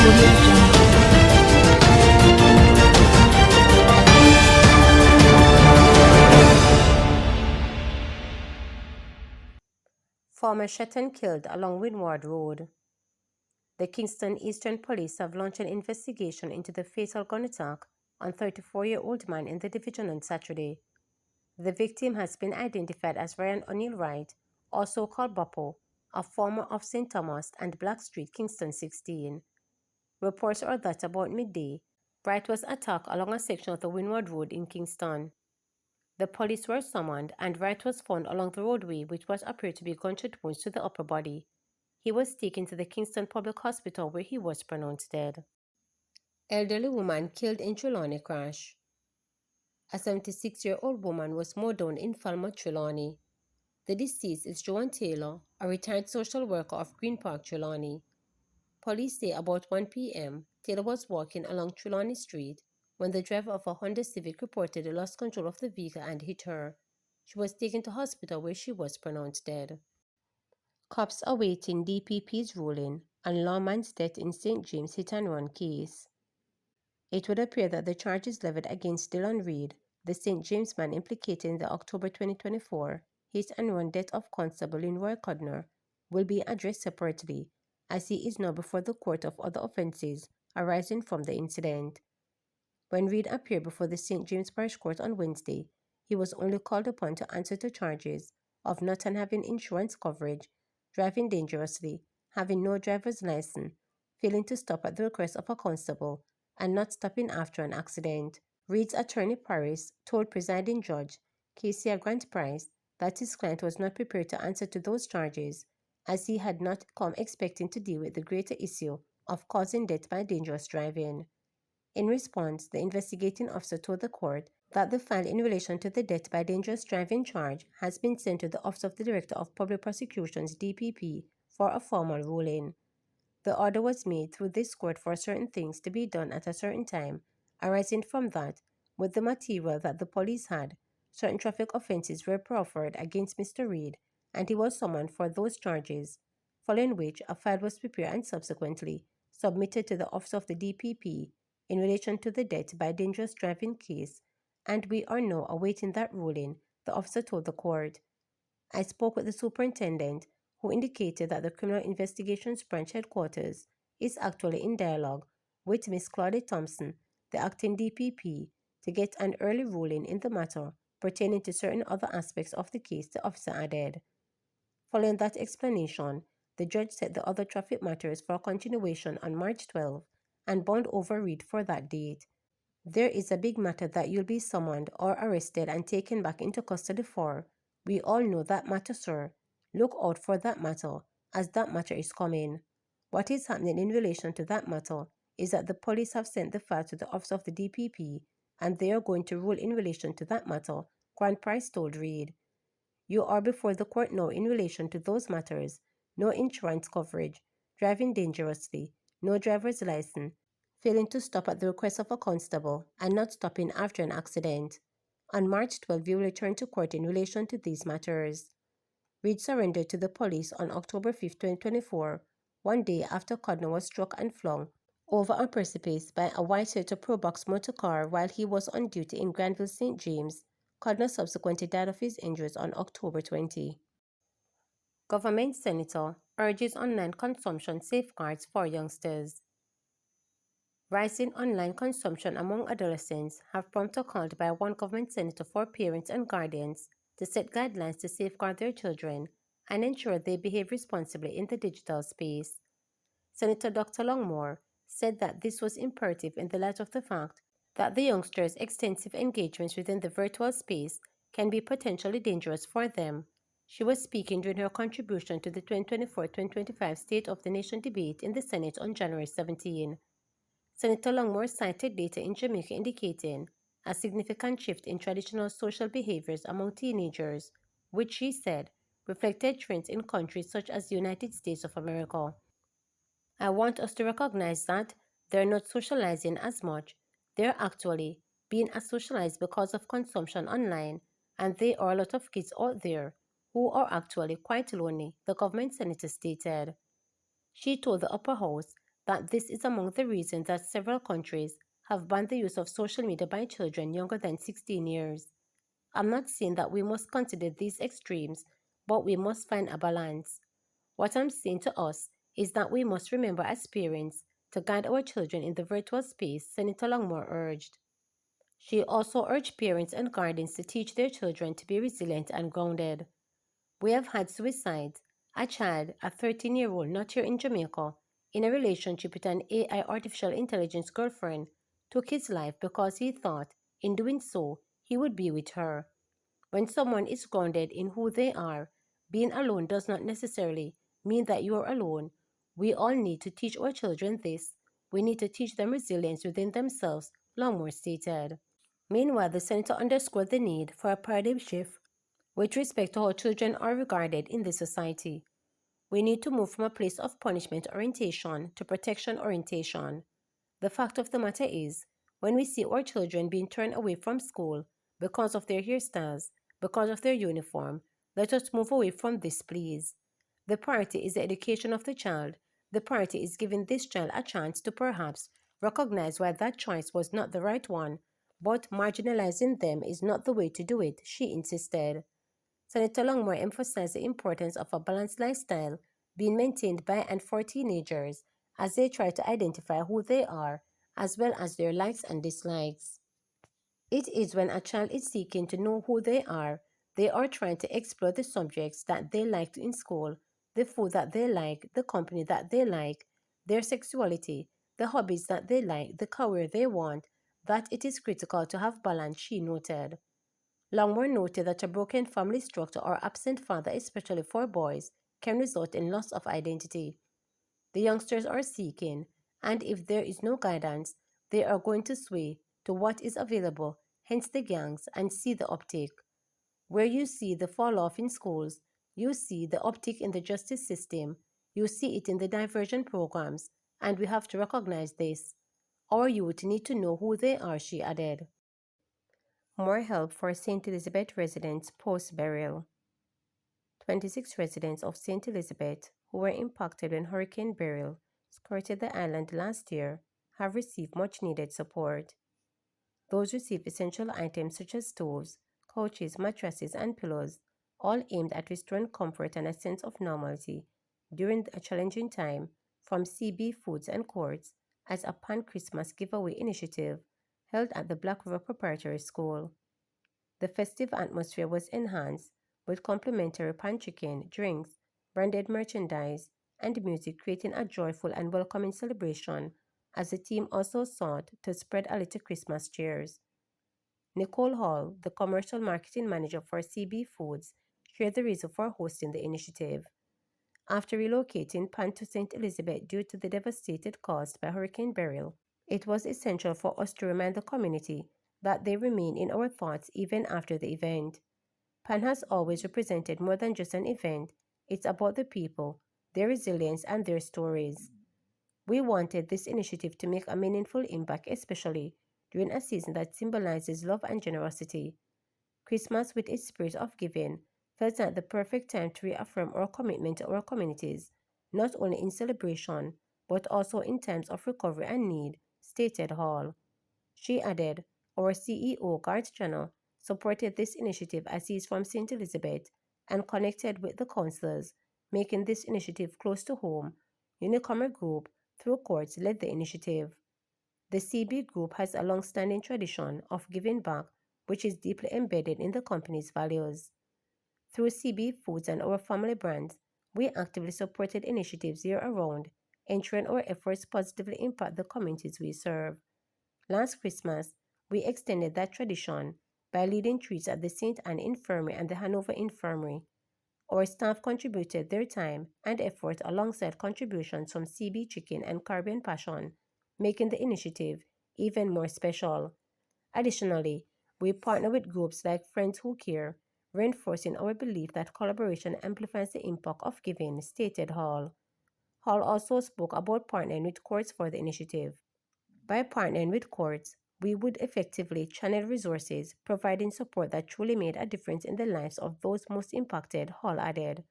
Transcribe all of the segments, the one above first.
Audio Jungle. Former Shetton killed along Windward Road. The Kingston Eastern Police have launched an investigation into the fatal gun attack on 34-year-old man in the division on Saturday. The victim has been identified as Ryan O'Neill Wright, also called Boppo, a former of St. Thomas and Black Street, Kingston 16. Reports are that about midday, Wright was attacked along a section of the Windward Road in Kingston. The police were summoned and Wright was found along the roadway, which was appeared to be gunshot wounds to the upper body. He was taken to the Kingston Public Hospital where he was pronounced dead. Elderly woman killed in Trelawney crash. A 76-year-old woman was mowed down in Falmouth, Trelawney. The deceased is Joan Taylor, a retired social worker of Green Park, Trelawney. Police say about 1 p.m., Taylor was walking along Trelawney Street when the driver of a Honda Civic reported lost control of the vehicle and hit her. She was taken to hospital where she was pronounced dead. Cops awaiting DPPs ruling on lawman's death in St. James hit-and-run case. It would appear that the charges leveled against Dylan Reed, the St. James man implicated in the October 2024 hit-and-run death of Constable Leroy Cudner, will be addressed separately, as he is now before the court of other offences arising from the incident. When Reed appeared before the St. James Parish Court on Wednesday, he was only called upon to answer to charges of not having insurance coverage, driving dangerously, having no driver's license, failing to stop at the request of a constable, and not stopping after an accident. Reed's attorney Paris told presiding judge Kesia Grant Price that his client was not prepared to answer to those charges, as he had not come expecting to deal with the greater issue of causing death by dangerous driving. In response, the investigating officer told the court that the file in relation to the death by dangerous driving charge has been sent to the Office of the Director of Public Prosecutions (DPP) for a formal ruling. The order was made through this court for certain things to be done at a certain time, arising from that, with the material that the police had, certain traffic offences were proffered against Mr. Reed, and he was summoned for those charges, following which a file was prepared and subsequently submitted to the Office of the DPP in relation to the death by dangerous driving case, and we are now awaiting that ruling, the officer told the court. I spoke with the superintendent, who indicated that the Criminal Investigations Branch headquarters is actually in dialogue with Ms. Claudette Thompson, the acting DPP, to get an early ruling in the matter pertaining to certain other aspects of the case, the officer added. Following that explanation, the judge set the other traffic matters for continuation on March 12 and bound over Reed for that date. There is a big matter that you'll be summoned or arrested and taken back into custody for. We all know that matter, sir. Look out for that matter, as that matter is coming. What is happening in relation to that matter is that the police have sent the file to the Office of the DPP, and they are going to rule in relation to that matter, Grant Price told Reed. You are before the court now in relation to those matters: no insurance coverage, driving dangerously, no driver's license, failing to stop at the request of a constable, and not stopping after an accident. On March 12, you will return to court in relation to these matters. Reed surrendered to the police on October 5, 2024, one day after Cudner was struck and flung over a precipice by a white Toyota Probox motor car while he was on duty in Granville, St. James. Cudner subsequently died of his injuries on October 20. Government senator urges online consumption safeguards for youngsters. Rising online consumption among adolescents have prompted a call by one government senator for parents and guardians to set guidelines to safeguard their children and ensure they behave responsibly in the digital space. Senator Dr. Longmore said that this was imperative in the light of the fact that the youngsters' extensive engagements within the virtual space can be potentially dangerous for them. She was speaking during her contribution to the 2024-2025 State of the Nation debate in the Senate on January 17. Senator Longmore cited data in Jamaica indicating a significant shift in traditional social behaviors among teenagers, which she said reflected trends in countries such as the United States of America. I want us to recognize that they're not socializing as much. They're actually being socialized because of consumption online, and there are a lot of kids out there who are actually quite lonely, the government senator stated. She told the upper house that this is among the reasons that several countries have banned the use of social media by children younger than 16 years. I'm not saying that we must consider these extremes, but we must find a balance. What I'm saying to us is that we must remember as parents to guide our children in the virtual space, Senator Longmore urged. She also urged parents and guardians to teach their children to be resilient and grounded. We have had suicides. A child, a 13-year-old not here in Jamaica, in a relationship with an AI artificial intelligence girlfriend, took his life because he thought, in doing so, he would be with her. When someone is grounded in who they are, being alone does not necessarily mean that you are alone. We all need to teach our children this. We need to teach them resilience within themselves, Longmore stated. Meanwhile, the senator underscored the need for a paradigm shift with respect to how children are regarded in this society. We need to move from a place of punishment orientation to protection orientation. The fact of the matter is, when we see our children being turned away from school because of their hairstyles, because of their uniform, let us move away from this, please. The priority is the education of the child. The priority is giving this child a chance to perhaps recognize why that choice was not the right one, but marginalizing them is not the way to do it, she insisted. Senator Longmore emphasized the importance of a balanced lifestyle being maintained by and for teenagers as they try to identify who they are as well as their likes and dislikes. It is when a child is seeking to know who they are trying to explore the subjects that they like in school, the food that they like, the company that they like, their sexuality, the hobbies that they like, the career they want, that it is critical to have balance, she noted. Longmore noted that a broken family structure or absent father, especially for boys, can result in loss of identity. The youngsters are seeking, and if there is no guidance, they are going to sway to what is available, hence the gangs, and see the uptake. Where you see the fall off in schools, you see the uptick in the justice system, you see it in the diversion programs, and we have to recognize this. Our youth need to know who they are, she added. More help for St. Elizabeth residents post-burial. 26 residents of St. Elizabeth who were impacted when Hurricane Beryl skirted the island last year have received much-needed support. Those received essential items such as stoves, couches, mattresses, and pillows, all aimed at restoring comfort and a sense of normalcy during a challenging time from CB Foods and Courts as a pan-Christmas giveaway initiative held at the Black River Preparatory School. The festive atmosphere was enhanced with complimentary pan chicken, drinks, branded merchandise, and music, creating a joyful and welcoming celebration as the team also sought to spread a little Christmas cheer. Nicole Hall, the commercial marketing manager for CB Foods, shared the reason for hosting the initiative. After relocating Pan to St. Elizabeth due to the devastated caused by Hurricane Beryl, it was essential for us to remind the community that they remain in our thoughts even after the event. Pan has always represented more than just an event, it's about the people, their resilience, and their stories. We wanted this initiative to make a meaningful impact, especially during a season that symbolizes love and generosity. Christmas, with its spirit of giving, felt like the perfect time to reaffirm our commitment to our communities, not only in celebration, but also in times of recovery and need, stated Hall. She added, our CEO, Garth Channel, supported this initiative as he is from St. Elizabeth and connected with the councillors, making this initiative close to home. Unicomer Group, through courts, led the initiative. The CB Group has a long-standing tradition of giving back, which is deeply embedded in the company's values. Through CB Foods and our family brands, we actively supported initiatives year-round, ensuring our efforts positively impact the communities we serve. Last Christmas, we extended that tradition by leading treats at the St. Anne Infirmary and the Hanover Infirmary. Our staff contributed their time and effort alongside contributions from CB Chicken and Caribbean Passion, making the initiative even more special. Additionally, we partner with groups like Friends Who Care, reinforcing our belief that collaboration amplifies the impact of giving, stated Hall. Hall also spoke about partnering with courts for the initiative. By partnering with courts, we would effectively channel resources, providing support that truly made a difference in the lives of those most impacted, Hall added.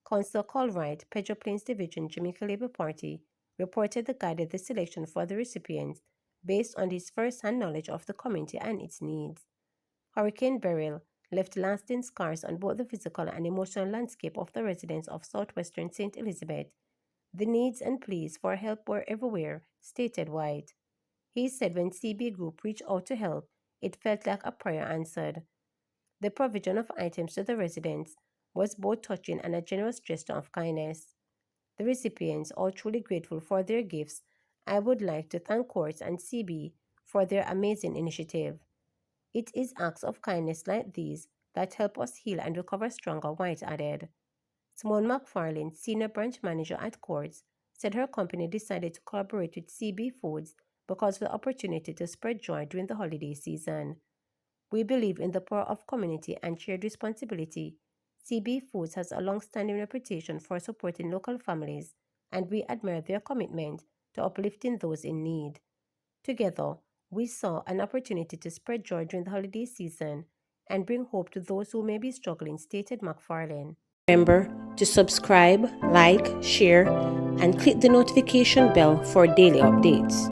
Councillor Colwright, Pedro Plains Division, Jamaica Labour Party, reportedly guided the selection for the recipients based on his first-hand knowledge of the community and its needs. Hurricane Beryl left lasting scars on both the physical and emotional landscape of the residents of southwestern St. Elizabeth. The needs and pleas for help were everywhere, stated White. He said when CB Group reached out to help, it felt like a prayer answered. The provision of items to the residents was both touching and a generous gesture of kindness. The recipients, all truly grateful for their gifts, I would like to thank Courts and CB for their amazing initiative. It is acts of kindness like these that help us heal and recover stronger, White added. Simone McFarlane, senior branch manager at Courts, said her company decided to collaborate with CB Foods because of the opportunity to spread joy during the holiday season. We believe in the power of community and shared responsibility. CB Foods has a long-standing reputation for supporting local families, and we admire their commitment to uplifting those in need. Together, we saw an opportunity to spread joy during the holiday season and bring hope to those who may be struggling, stated McFarlane. Remember to subscribe, like, share, and click the notification bell for daily updates.